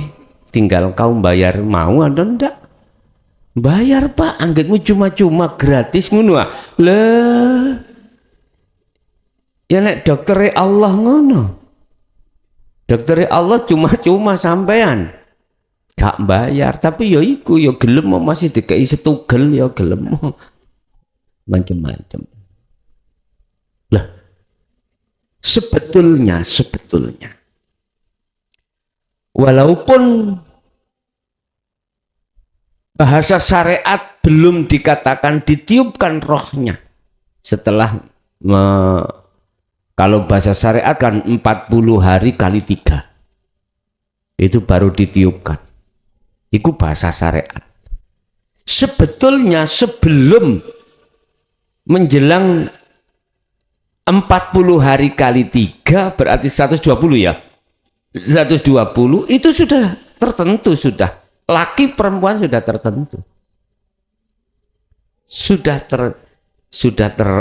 tinggal kau bayar, mau atau enggak? Bayar Pak, anggitmu cuma-cuma gratis ngono. Lah. Ya nek dokter Allah ngono. Dokter Allah cuma-cuma sampean. Gak bayar, tapi ya iku ya gelem masih dikei setugel ya gelem macam-macam. Lah, sebetulnya walaupun bahasa syariat belum dikatakan ditiupkan rohnya, setelah kalau bahasa syariat kan 40 hari kali 3 itu baru ditiupkan. Itu bahasa syariat. Sebetulnya sebelum menjelang 40 hari kali 3 berarti 120 ya. 120 itu sudah tertentu sudah. Laki perempuan sudah tertentu. Sudah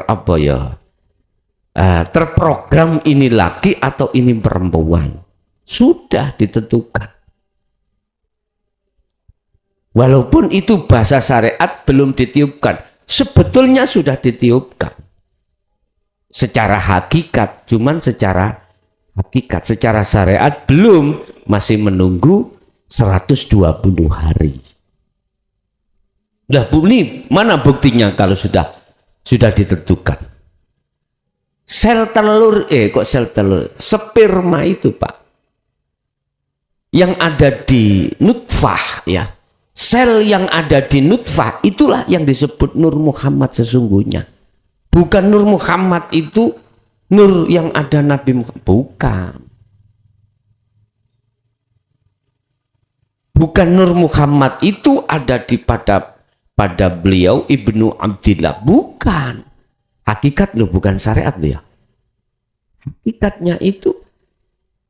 apa ya? Terprogram ini laki atau ini perempuan. Sudah ditentukan. Walaupun itu bahasa syariat belum ditiupkan, sebetulnya sudah ditiupkan. Secara hakikat, cuman secara hakikat, secara syariat belum, masih menunggu 120 hari. Nah, ini mana buktinya kalau sudah ditentukan? Sel telur, sperma itu Pak, yang ada di nutfah ya, sel yang ada di nutfah itulah yang disebut Nur Muhammad sesungguhnya. Bukan Nur Muhammad itu nur yang ada Nabi Muhammad, bukan. Bukan Nur Muhammad itu ada di pada beliau Ibnu Abdillah, bukan. Hakikat loh, bukan syariat loh ya. Hakikatnya itu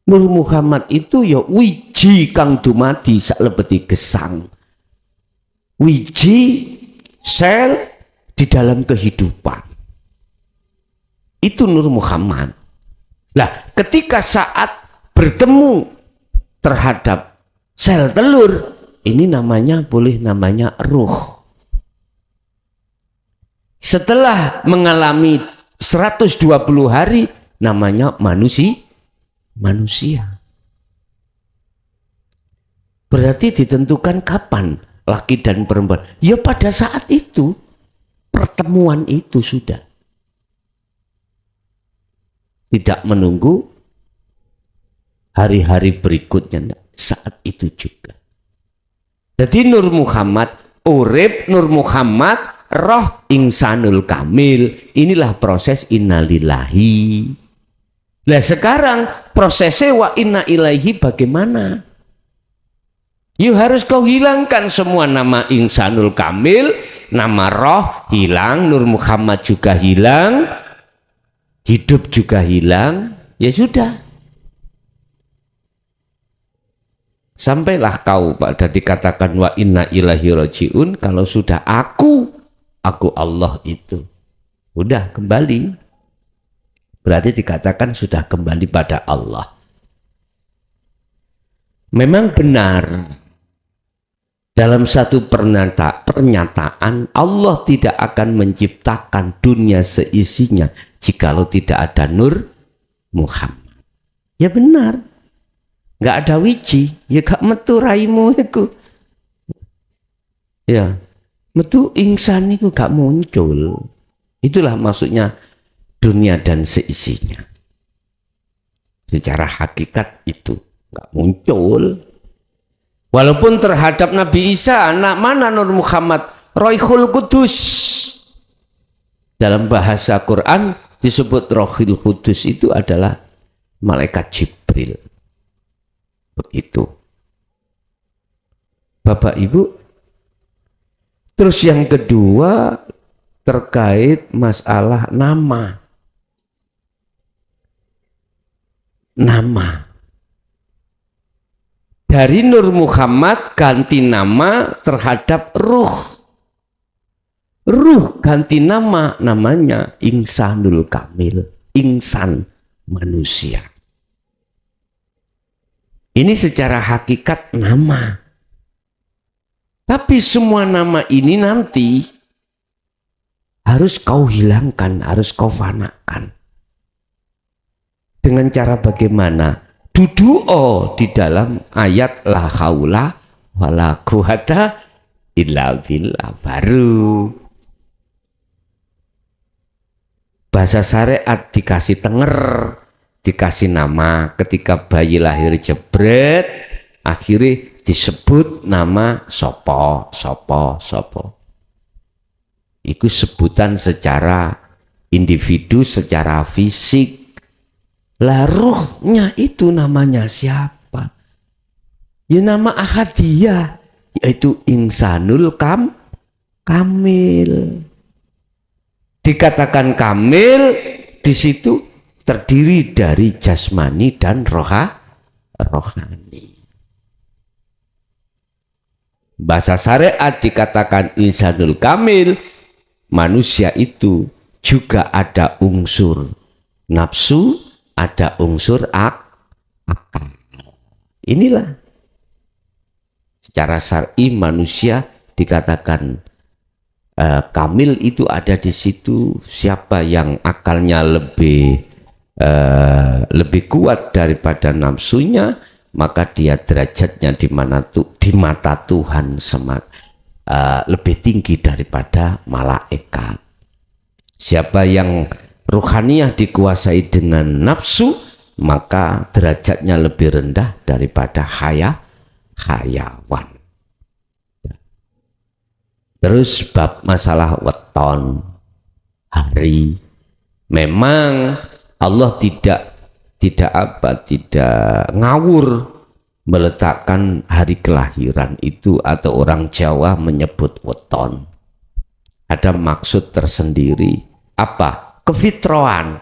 Nur Muhammad itu ya wiji kang dumadi saklebeti gesang. Wiji sel di dalam kehidupan. Itu Nur Muhammad. Nah, ketika saat bertemu terhadap sel telur, ini namanya ruh. Setelah mengalami 120 hari, namanya manusia. Berarti ditentukan kapan laki dan perempuan? Ya pada saat itu, pertemuan itu sudah. Tidak menunggu hari-hari berikutnya, saat itu juga. Jadi Nur Muhammad, urip Nur Muhammad, roh insanul kamil, inilah proses innalillahi. Nah sekarang prosesnya wa inna ilaihi bagaimana? You harus kau hilangkan semua nama insanul kamil, nama roh hilang, Nur Muhammad juga hilang, hidup juga hilang, ya sudah. Sampailah kau pada dikatakan wa inna ilaihi rajiun, kalau sudah aku Allah itu. Udah kembali. Berarti dikatakan sudah kembali pada Allah. Memang benar. Dalam satu pernyataan, Allah tidak akan menciptakan dunia seisinya jikalau tidak ada Nur Muhammad. Ya benar. Nggak ada wiji, ya gak metu raimu itu. Ya, metu insan itu gak muncul. Itulah maksudnya dunia dan seisinya. Secara hakikat itu gak muncul. Walaupun terhadap Nabi Isa, anak mana Nur Muhammad? Rohul Kudus. Dalam bahasa Quran disebut Rohul Kudus itu adalah malaikat Jibril. Begitu. Bapak Ibu. Terus yang kedua terkait masalah nama. Nama. Dari Nur Muhammad ganti nama terhadap ruh. Ruh ganti nama, namanya Insanul Kamil, insan manusia. Ini secara hakikat nama. Tapi semua nama ini nanti harus kau hilangkan, harus kau fanakan. Dengan cara bagaimana? Dudu'o di dalam ayat la haula wala quwata illa billah baru. Bahasa syariat dikasih tenger, dikasih nama, ketika bayi lahir jebret, akhirnya disebut nama sopo. Itu sebutan secara individu, secara fisik. Lah ruhnya itu namanya siapa? Ya nama ahadiyah, yaitu Insanul Kamil. Dikatakan kamil di situ terdiri dari jasmani dan rohani. Bahasa syariat dikatakan Insanul Kamil, manusia itu juga ada unsur nafsu, ada unsur akal. Inilah Secara syar'i manusia dikatakan kamil itu ada di situ. Siapa yang akalnya lebih kuat daripada nafsunya, maka dia derajatnya di mata Tuhan lebih tinggi daripada malaikat. Siapa yang ruhaniyah dikuasai dengan nafsu, maka derajatnya lebih rendah daripada hayawan. Terus bab masalah weton hari, memang Allah tidak ngawur meletakkan hari kelahiran itu, atau orang Jawa menyebut weton. Ada maksud tersendiri. Apa? Kefitraan.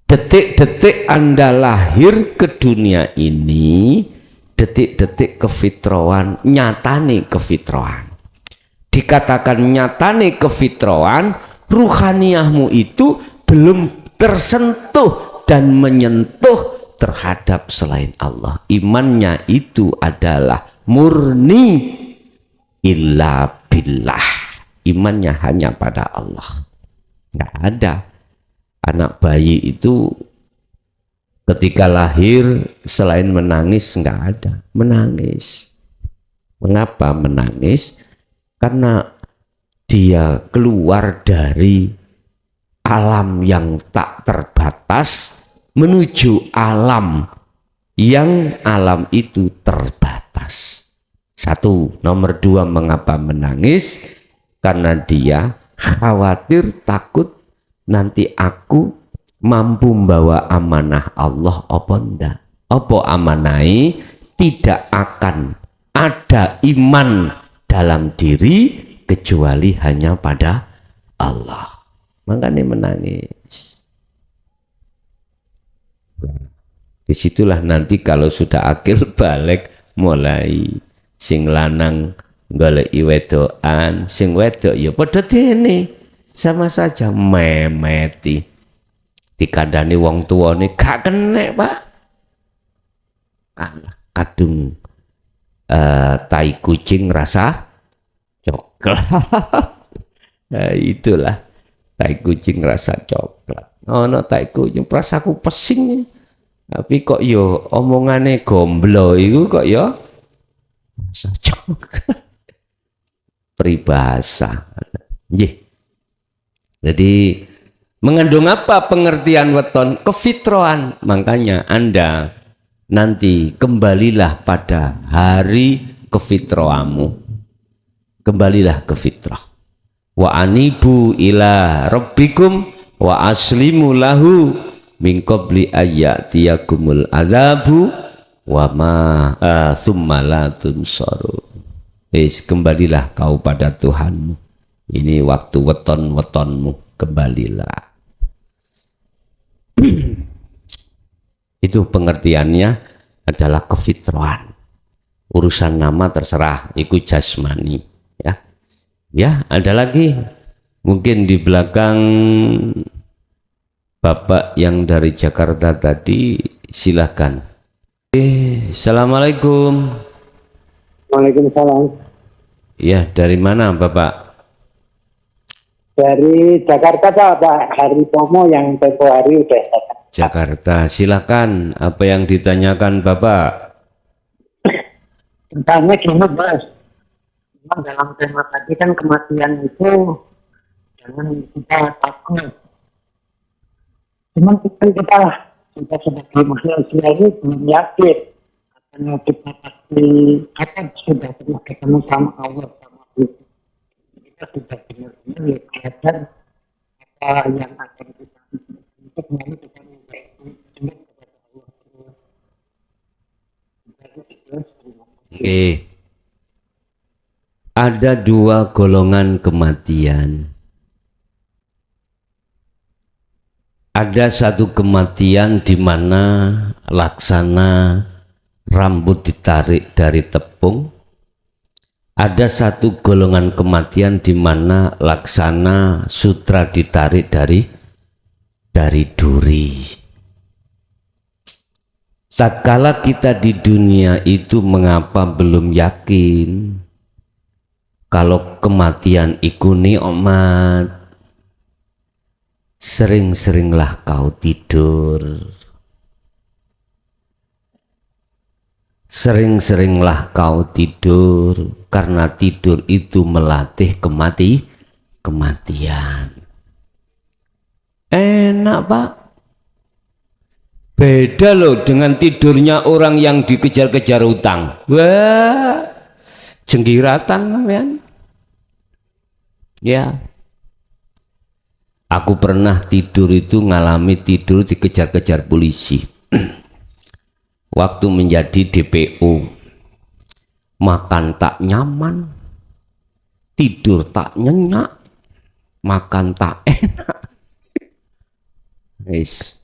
Detik-detik Anda lahir ke dunia ini, detik-detik kefitraan, nyatane kefitraan. Dikatakan nyatane kefitraan, ruhaniyahmu itu belum tersentuh dan menyentuh terhadap selain Allah. Imannya itu adalah murni illa billah. Imannya hanya pada Allah. Nggak ada. Anak bayi itu ketika lahir selain menangis, nggak ada. Menangis. Mengapa menangis? Karena dia keluar dari alam yang tak terbatas menuju alam yang alam itu terbatas. Satu. Nomor dua, mengapa menangis? Karena dia khawatir, takut nanti aku mampu membawa amanah Allah apa enggak. Apa amanai? Tidak akan ada iman dalam diri kecuali hanya pada Allah. Makanya menangis. Disitulah nanti kalau sudah akhir balik, mulai sing lanang goleki wedokan, sing wedok ya padha dene, sama saja memeti. Dikandani wong tuane gak kenek, Pak. Kadung tai kucing rasa coklat. Nah, itulah tai kucing rasa coklat. No tai kucing rasaku pesing. Tapi kok yo omongane gomblo iku kok yo rasa coklat. Peribahasa. Jadi mengandung apa pengertian weton? Kefitraan. Makanya Anda nanti kembalilah pada hari kefitrahamu. Kembalilah ke fitrah. Wa anibu ila rabbikum wa aslimu lahu min qabli ayyatiyakumul adzabu wa ma thumma la tunsaru. Kembalilah kau pada Tuhanmu. Ini waktu weton-wetonmu, kembalilah. Itu pengertiannya adalah kefitraan. Urusan nama terserah, ikut jasmani. Ya, ada lagi. Mungkin di belakang Bapak yang dari Jakarta tadi, silakan. Assalamualaikum. Waalaikumsalam. Ya, dari mana Bapak? Dari Jakarta Pak Hari Pomo yang tempo hari udah datang. Jakarta, silakan. Apa yang ditanyakan Bapak? Tentangnya gini Mas, memang dalam tema tadi kan kematian itu jangan kita takut. Cuman kita sebagai manusia ini belum yakin karena kita pasti akan sudah pernah ketemu sama Allah sama Tuhan. Kita sudah benar-benar kelihatan apa yang akan kita untuk melalui kita kepada Allah. Oke. Ada dua golongan kematian. Ada satu kematian di mana laksana rambut ditarik dari tepung. Ada satu golongan kematian di mana laksana sutra ditarik dari duri. tatkala kita di dunia itu mengapa belum yakin kalau kematian iku nikmat? Sering-seringlah kau tidur, sering-seringlah kau tidur, karena tidur itu melatih kematian. Enak Pak, beda loh dengan tidurnya orang yang dikejar-kejar utang. Wah, jenggiratan kan? Ya, aku pernah tidur itu ngalami tidur dikejar-kejar polisi. Waktu menjadi DPO, makan tak nyaman, tidur tak nyenyak, makan tak enak. Guys,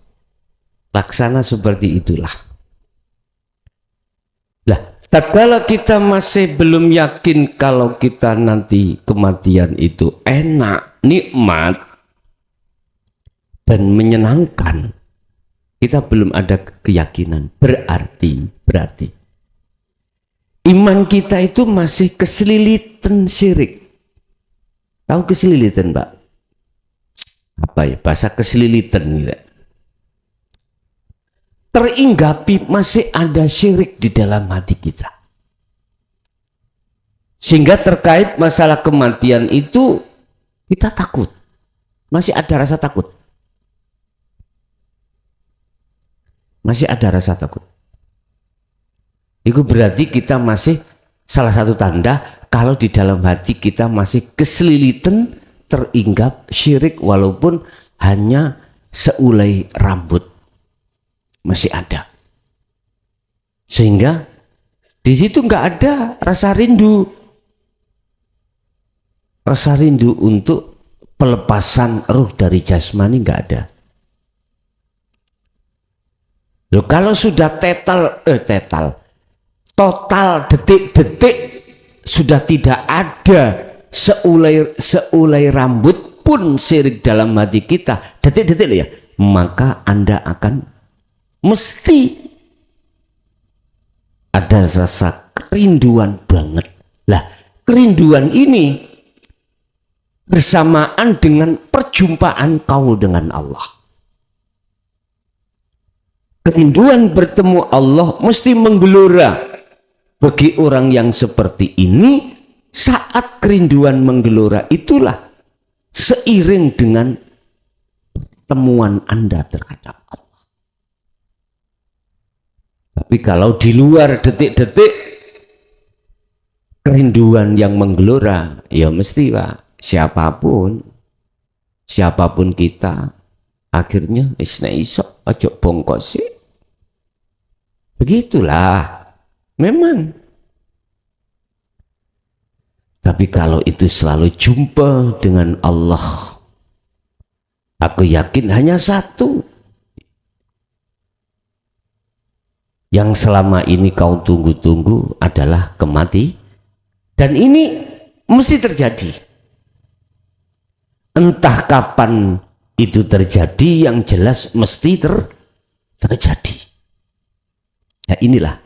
laksana seperti itulah. Lah, tatkala kita masih belum yakin kalau kita nanti kematian itu enak, nikmat, dan menyenangkan, kita belum ada keyakinan. Berarti iman kita itu masih keselilitan syirik. Tahu keselilitan, Pak? Apa ya bahasa keselilitan nih? Teringgapi masih ada syirik di dalam hati kita. Sehingga terkait masalah kematian itu kita takut. Masih ada rasa takut. Masih ada rasa takut. Itu berarti kita masih, salah satu tanda kalau di dalam hati kita masih keselilitan, teringgap syirik walaupun hanya seulai rambut. Masih ada. Sehingga di situ nggak ada rasa rindu. Rasa rindu untuk pelepasan ruh dari jasmani nggak ada. Loh, kalau sudah total detik-detik sudah tidak ada seulai rambut pun syirik dalam hati kita, detik-detik ya, maka Anda akan mesti ada rasa kerinduan banget. Lah, kerinduan ini bersamaan dengan perjumpaan kau dengan Allah. Kerinduan bertemu Allah mesti menggelora bagi orang yang seperti ini. Saat kerinduan menggelora itulah seiring dengan temuan Anda terhadap Allah. Tapi kalau di luar detik-detik kerinduan yang menggelora, ya mesti Pak, siapapun kita akhirnya isna iso ojo bongkos sih. Begitulah memang. Tapi kalau itu selalu jumpa dengan Allah, aku yakin hanya satu yang selama ini kau tunggu-tunggu adalah kematian. Dan ini mesti terjadi. Entah kapan itu terjadi, yang jelas mesti terjadi. Ya, inilah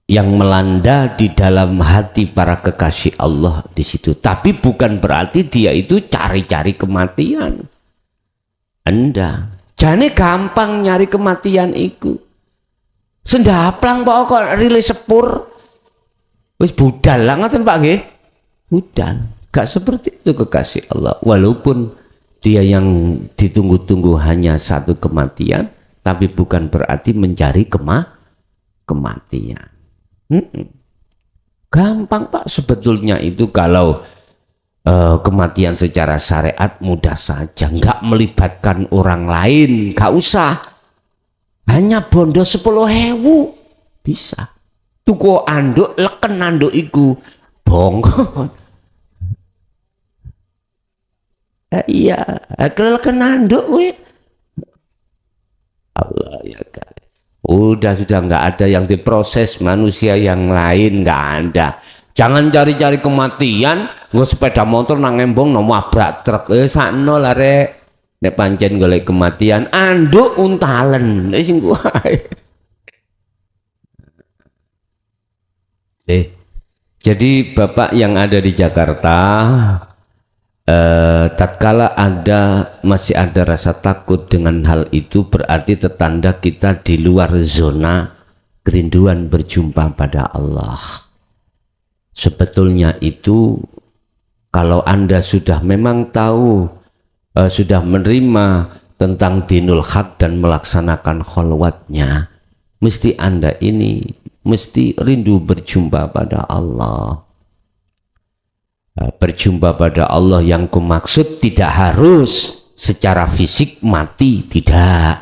yang melanda di dalam hati para kekasih Allah di situ. Tapi bukan berarti dia itu cari-cari kematian. Anda jane gampang nyari kematian itu. Sendaplang Pak kok rilis sepur. Wis budal lah ngoten Pak nggih. Budal. Gak seperti itu kekasih Allah. Walaupun dia yang ditunggu-tunggu hanya satu kematian, tapi bukan berarti mencari kematian. Gampang Pak sebetulnya itu. Kalau kematian secara syariat mudah saja, nggak melibatkan orang lain, nggak usah, hanya bondo 10.000 bisa. Tuku anduk leken anduk iku bongkon. Iya, leken anduk we. Allah ya kan. Sudah nggak ada yang diproses manusia yang lain, nggak ada. Jangan cari-cari kematian, nggak sepeda motor nang embong no mabrak truk. Sakno lah rek. nek pancen golek kematian anduk untalen wis engko ae. Jadi Bapak yang ada di Jakarta, tatkala masih ada rasa takut dengan hal itu, berarti tertanda kita di luar zona kerinduan berjumpa pada Allah. Sebetulnya itu kalau Anda sudah memang tahu, sudah menerima tentang dinul haq dan melaksanakan kholwatnya, mesti Anda ini mesti rindu berjumpa pada Allah. Berjumpa pada Allah yang kumaksud tidak harus secara fisik mati, tidak.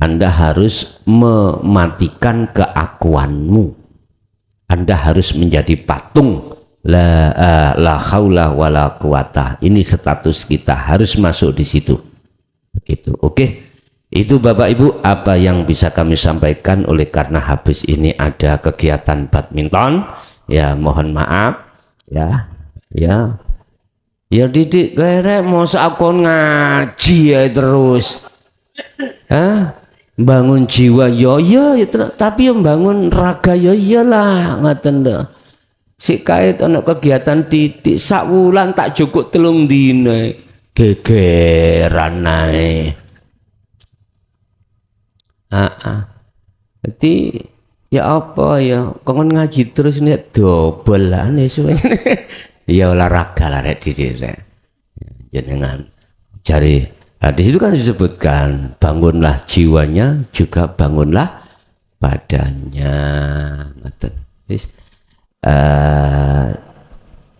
Anda harus mematikan keakuanmu. Anda harus menjadi patung la haula wala quwata. Ini status kita harus masuk di situ. Begitu. Oke. Itu Bapak Ibu apa yang bisa kami sampaikan. Oleh karena habis ini ada kegiatan badminton, ya mohon maaf ya Didik kere mau aku ngaji ya terus bangun jiwa ya tapi yang bangun raga ya iyalah ngaten dah. Si kait ana kegiatan Didik sak wulan tak cukup 3 dina gegeran nae. Jadi ya apa ya kongen ngaji terus nek dobel lah ya olahraga lah rek Didik rek. Jenengan cari di situ kan disebutkan bangunlah jiwanya juga bangunlah badannya.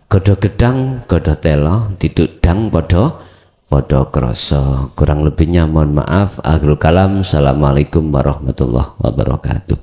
Godo gedang godo telo diduk dang podo kroso. Kurang lebihnya mohon maaf. Akhirul kalam. Assalamualaikum warahmatullahi wabarakatuh.